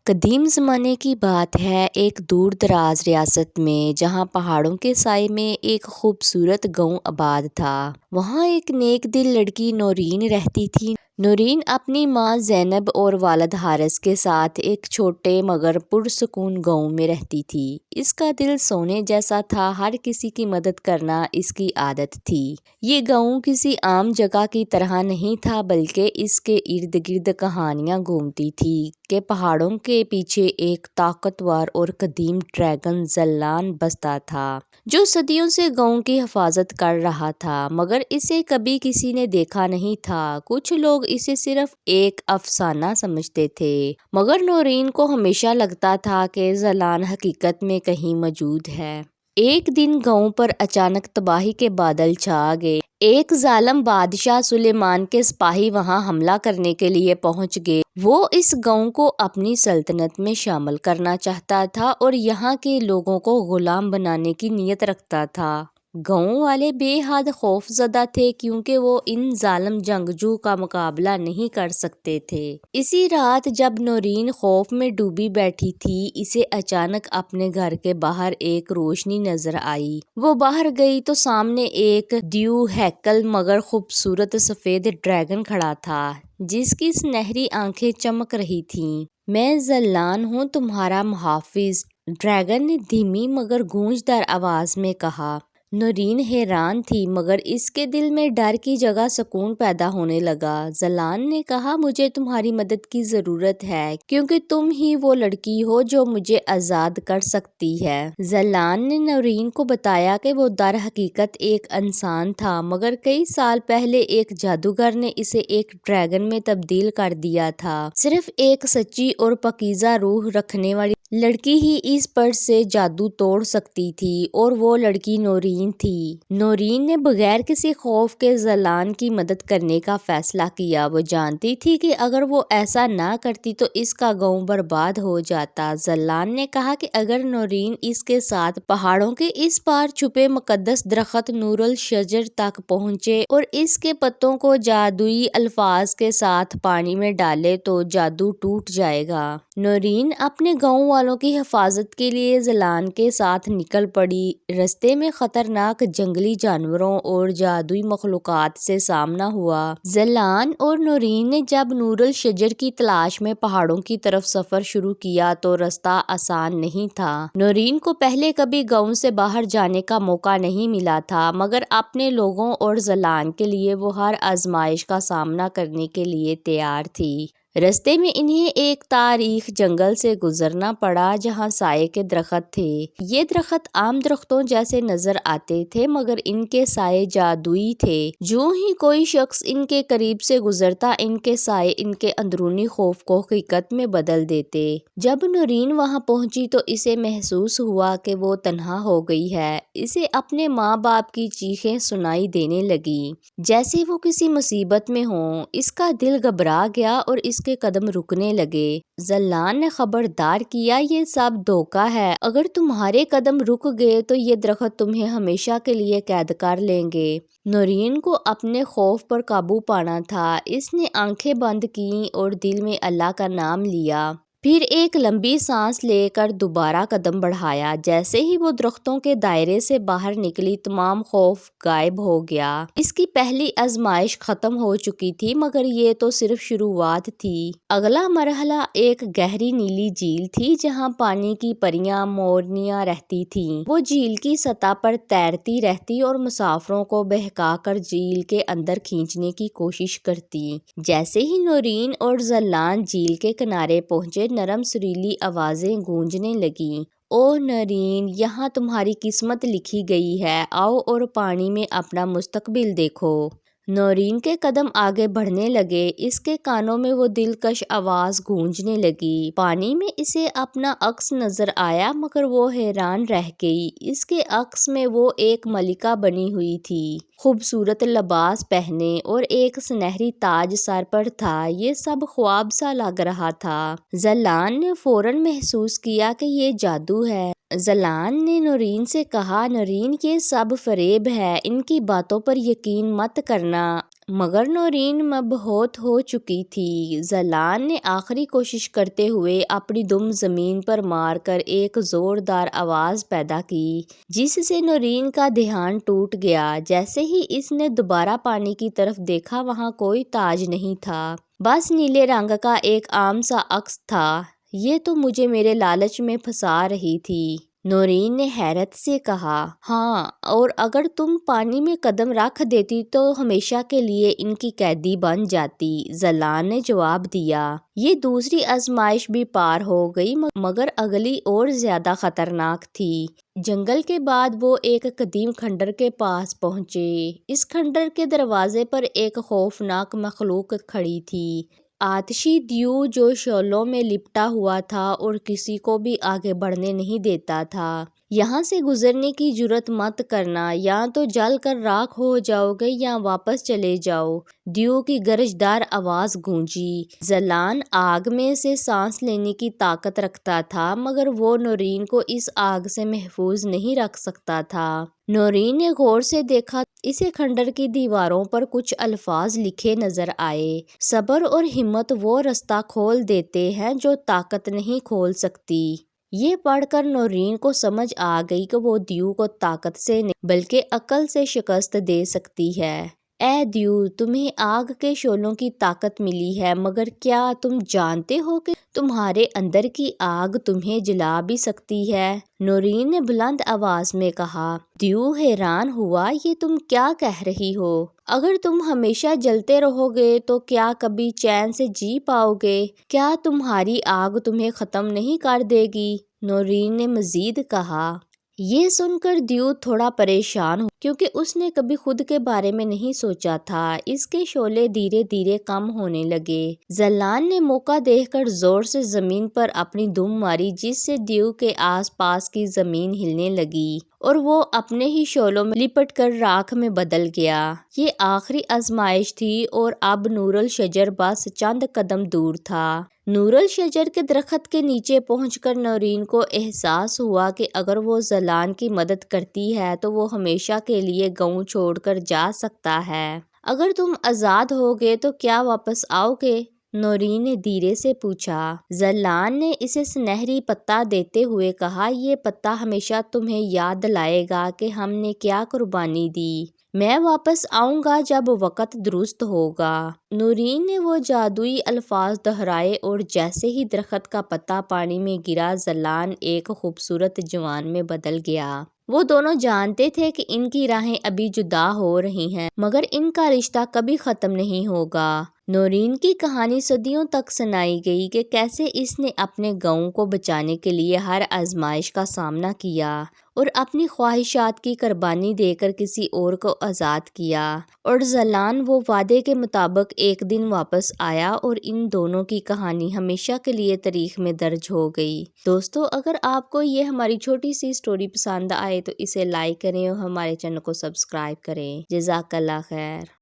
قدیم زمانے کی بات ہے، ایک دور دراز ریاست میں جہاں پہاڑوں کے سائے میں ایک خوبصورت گاؤں آباد تھا۔ وہاں ایک نیک دل لڑکی نورین رہتی تھی۔ نورین اپنی ماں زینب اور والد حارث کے ساتھ ایک چھوٹے مگر پرسکون گاؤں میں رہتی تھی۔ اس کا دل سونے جیسا تھا، ہر کسی کی مدد کرنا اس کی عادت تھی۔ یہ گاؤں کسی عام جگہ کی طرح نہیں تھا، بلکہ اس کے ارد گرد کہانیاں گھومتی تھیں کہ پہاڑوں کے پیچھے ایک طاقتور اور قدیم ڈریگن ذلان بستا تھا جو صدیوں سے گاؤں کی حفاظت کر رہا تھا، مگر اسے کبھی کسی نے دیکھا نہیں تھا۔ کچھ لوگ اسے صرف ایک افسانہ سمجھتے تھے، مگر نورین کو ہمیشہ لگتا تھا کہ ذلان حقیقت میں کہیں موجود ہے۔ ایک دن گاؤں پر اچانک تباہی کے بادل چھا گئے۔ ایک ظالم بادشاہ سلیمان کے سپاہی وہاں حملہ کرنے کے لیے پہنچ گئے۔ وہ اس گاؤں کو اپنی سلطنت میں شامل کرنا چاہتا تھا اور یہاں کے لوگوں کو غلام بنانے کی نیت رکھتا تھا۔ گاؤں والے بے حد خوف زدہ تھے کیونکہ وہ ان ظالم جنگجو کا مقابلہ نہیں کر سکتے تھے۔ اسی رات جب نورین خوف میں ڈوبی بیٹھی تھی، اسے اچانک اپنے گھر کے باہر ایک روشنی نظر آئی۔ وہ باہر گئی تو سامنے ایک دیو ہیکل مگر خوبصورت سفید ڈریگن کھڑا تھا جس کی سنہری آنکھیں چمک رہی تھیں۔ میں ذلان ہوں، تمہارا محافظ، ڈریگن نے دھیمی مگر گونجدار آواز میں کہا۔ نورین حیران تھی مگر اس کے دل میں ڈر کی جگہ سکون پیدا ہونے لگا۔ ذلان نے کہا، مجھے تمہاری مدد کی ضرورت ہے کیونکہ تم ہی وہ لڑکی ہو جو مجھے آزاد کر سکتی ہے۔ ذلان نے نورین کو بتایا کہ وہ در حقیقت ایک انسان تھا، مگر کئی سال پہلے ایک جادوگر نے اسے ایک ڈریگن میں تبدیل کر دیا تھا۔ صرف ایک سچی اور پاکیزہ روح رکھنے والی لڑکی ہی اس پر سے جادو توڑ سکتی تھی اور وہ لڑکی نورین تھی۔ نورین نے بغیر کسی خوف کے ذلان کی مدد کرنے کا فیصلہ کیا۔ وہ جانتی تھی کہ اگر وہ ایسا نہ کرتی تو اس کا گاؤں برباد ہو جاتا۔ ذلان نے کہا کہ اگر نورین اس کے ساتھ پہاڑوں کے اس پار چھپے مقدس درخت نور الشجر تک پہنچے اور اس کے پتوں کو جادوئی الفاظ کے ساتھ پانی میں ڈالے تو جادو ٹوٹ جائے گا۔ نورین اپنے گاؤں والوں کی حفاظت کے لیے ذلان کے ساتھ نکل پڑی۔ رستے میں خطرناک جنگلی جانوروں اور جادوئی مخلوقات سے سامنا ہوا۔ ذلان اور نورین نے جب نور الشجر کی تلاش میں پہاڑوں کی طرف سفر شروع کیا تو راستہ آسان نہیں تھا۔ نورین کو پہلے کبھی گاؤں سے باہر جانے کا موقع نہیں ملا تھا، مگر اپنے لوگوں اور ذلان کے لیے وہ ہر آزمائش کا سامنا کرنے کے لیے تیار تھی۔ رستے میں انہیں ایک تاریک جنگل سے گزرنا پڑا جہاں سائے کے درخت تھے۔ یہ درخت عام درختوں جیسے نظر آتے تھے مگر ان کے سائے جادوئی تھے۔ جو ہی کوئی شخص ان کے قریب سے گزرتا، ان کے سائے ان کے اندرونی خوف کو حقیقت میں بدل دیتے۔ جب نورین وہاں پہنچی تو اسے محسوس ہوا کہ وہ تنہا ہو گئی ہے۔ اسے اپنے ماں باپ کی چیخیں سنائی دینے لگیں جیسے وہ کسی مصیبت میں ہوں۔ اس کا دل گھبرا گیا اور اس کے قدم رکنے لگے۔ ذلان نے خبردار کیا، یہ سب دھوکہ ہے۔ اگر تمہارے قدم رک گئے تو یہ درخت تمہیں ہمیشہ کے لیے قید کر لیں گے۔ نورین کو اپنے خوف پر قابو پانا تھا۔ اس نے آنکھیں بند کیں اور دل میں اللہ کا نام لیا۔ پھر ایک لمبی سانس لے کر دوبارہ قدم بڑھایا۔ جیسے ہی وہ درختوں کے دائرے سے باہر نکلی، تمام خوف غائب ہو گیا۔ اس کی پہلی آزمائش ختم ہو چکی تھی مگر یہ تو صرف شروعات تھی۔ اگلا مرحلہ ایک گہری نیلی جھیل تھی جہاں پانی کی پریاں مورنیاں رہتی تھیں۔ وہ جھیل کی سطح پر تیرتی رہتی اور مسافروں کو بہکا کر جھیل کے اندر کھینچنے کی کوشش کرتی۔ جیسے ہی نورین اور ذلان جھیل کے کنارے پہنچے، نرم سریلی آوازیں گونجنے لگیں۔ او نورین، یہاں تمہاری قسمت لکھی گئی ہے، آؤ اور پانی میں اپنا مستقبل دیکھو۔ نورین کے قدم آگے بڑھنے لگے، اس کے کانوں میں وہ دلکش آواز گونجنے لگی۔ پانی میں اسے اپنا عکس نظر آیا مگر وہ حیران رہ گئی۔ اس کے عکس میں وہ ایک ملکہ بنی ہوئی تھی، خوبصورت لباس پہنے اور ایک سنہری تاج سر پر تھا۔ یہ سب خواب سا لگ رہا تھا۔ ذلان نے فوراً محسوس کیا کہ یہ جادو ہے۔ زلان نے نورین سے کہا، نورین یہ سب فریب ہے، ان کی باتوں پر یقین مت کرنا۔ مگر نورین مبہوت ہو چکی تھی۔ زلان نے آخری کوشش کرتے ہوئے اپنی دم زمین پر مار کر ایک زوردار آواز پیدا کی، جس سے نورین کا دھیان ٹوٹ گیا۔ جیسے ہی اس نے دوبارہ پانی کی طرف دیکھا، وہاں کوئی تاج نہیں تھا، بس نیلے رنگ کا ایک عام سا عکس تھا۔ یہ تو مجھے میرے لالچ میں پھنسا رہی تھی، نورین نے حیرت سے کہا۔ ہاں، اور اگر تم پانی میں قدم رکھ دیتی تو ہمیشہ کے لیے ان کی قیدی بن جاتی، زلان نے جواب دیا۔ یہ دوسری آزمائش بھی پار ہو گئی، مگر اگلی اور زیادہ خطرناک تھی۔ جنگل کے بعد وہ ایک قدیم کھنڈر کے پاس پہنچے۔ اس کھنڈر کے دروازے پر ایک خوفناک مخلوق کھڑی تھی، آتشی دیو جو شعلوں میں لپٹا ہوا تھا اور کسی کو بھی آگے بڑھنے نہیں دیتا تھا۔ یہاں سے گزرنے کی جرات مت کرنا، یا تو جل کر راکھ ہو جاؤ گے یا واپس چلے جاؤ، دیو کی گرجدار آواز گونجی۔ زلان آگ میں سے سانس لینے کی طاقت رکھتا تھا، مگر وہ نورین کو اس آگ سے محفوظ نہیں رکھ سکتا تھا۔ نورین نے غور سے دیکھا، اسے کھنڈر کی دیواروں پر کچھ الفاظ لکھے نظر آئے۔ صبر اور ہمت وہ رستہ کھول دیتے ہیں جو طاقت نہیں کھول سکتی۔ یہ پڑھ کر نورین کو سمجھ آ گئی کہ وہ دیو کو طاقت سے نہیں بلکہ عقل سے شکست دے سکتی ہے۔ اے دیو، تمہیں آگ کے شعلوں کی طاقت ملی ہے، مگر کیا تم جانتے ہو کہ تمہارے اندر کی آگ تمہیں جلا بھی سکتی ہے؟ نورین نے بلند آواز میں کہا۔ دیو حیران ہوا، یہ تم کیا کہہ رہی ہو؟ اگر تم ہمیشہ جلتے رہو گے تو کیا کبھی چین سے جی پاؤ گے؟ کیا تمہاری آگ تمہیں ختم نہیں کر دے گی؟ نورین نے مزید کہا۔ یہ سن کر دیو تھوڑا پریشان ہوا، کیونکہ اس نے کبھی خود کے بارے میں نہیں سوچا تھا۔ اس کے شعلے دھیرے دھیرے کم ہونے لگے۔ زلان نے موقع دیکھ کر زور سے زمین پر اپنی دم ماری، جس سے دیو کے آس پاس کی زمین ہلنے لگی اور وہ اپنے ہی شعلوں میں لپٹ کر راکھ میں بدل گیا۔ یہ آخری آزمائش تھی اور اب نور الشجر بس چند قدم دور تھا۔ نور الشجر کے درخت کے نیچے پہنچ کر نورین کو احساس ہوا کہ اگر وہ زلان کی مدد کرتی ہے تو وہ ہمیشہ کے لیے گاؤں چھوڑ کر جا سکتا ہے۔ اگر تم آزاد ہوگے تو کیا واپس آؤ گے؟ نورین نے دھیرے سے پوچھا۔ زلان نے اسے سنہری پتا دیتے ہوئے کہا، یہ پتا ہمیشہ تمہیں یاد دلائے گا کہ ہم نے کیا قربانی دی۔ میں واپس آؤں گا جب وقت درست ہوگا۔ نورین نے وہ جادوئی الفاظ دہرائے اور جیسے ہی درخت کا پتا پانی میں گرا، زلان ایک خوبصورت جوان میں بدل گیا۔ وہ دونوں جانتے تھے کہ ان کی راہیں ابھی جدا ہو رہی ہیں، مگر ان کا رشتہ کبھی ختم نہیں ہوگا۔ نورین کی کہانی صدیوں تک سنائی گئی کہ کیسے اس نے اپنے گاؤں کو بچانے کے لیے ہر آزمائش کا سامنا کیا اور اپنی خواہشات کی قربانی دے کر کسی اور کو آزاد کیا، اور زلان وہ وعدے کے مطابق ایک دن واپس آیا اور ان دونوں کی کہانی ہمیشہ کے لیے تاریخ میں درج ہو گئی۔ دوستو، اگر آپ کو یہ ہماری چھوٹی سی سٹوری پسند آئے تو اسے لائک کریں اور ہمارے چینل کو سبسکرائب کریں۔ جزاک اللہ خیر۔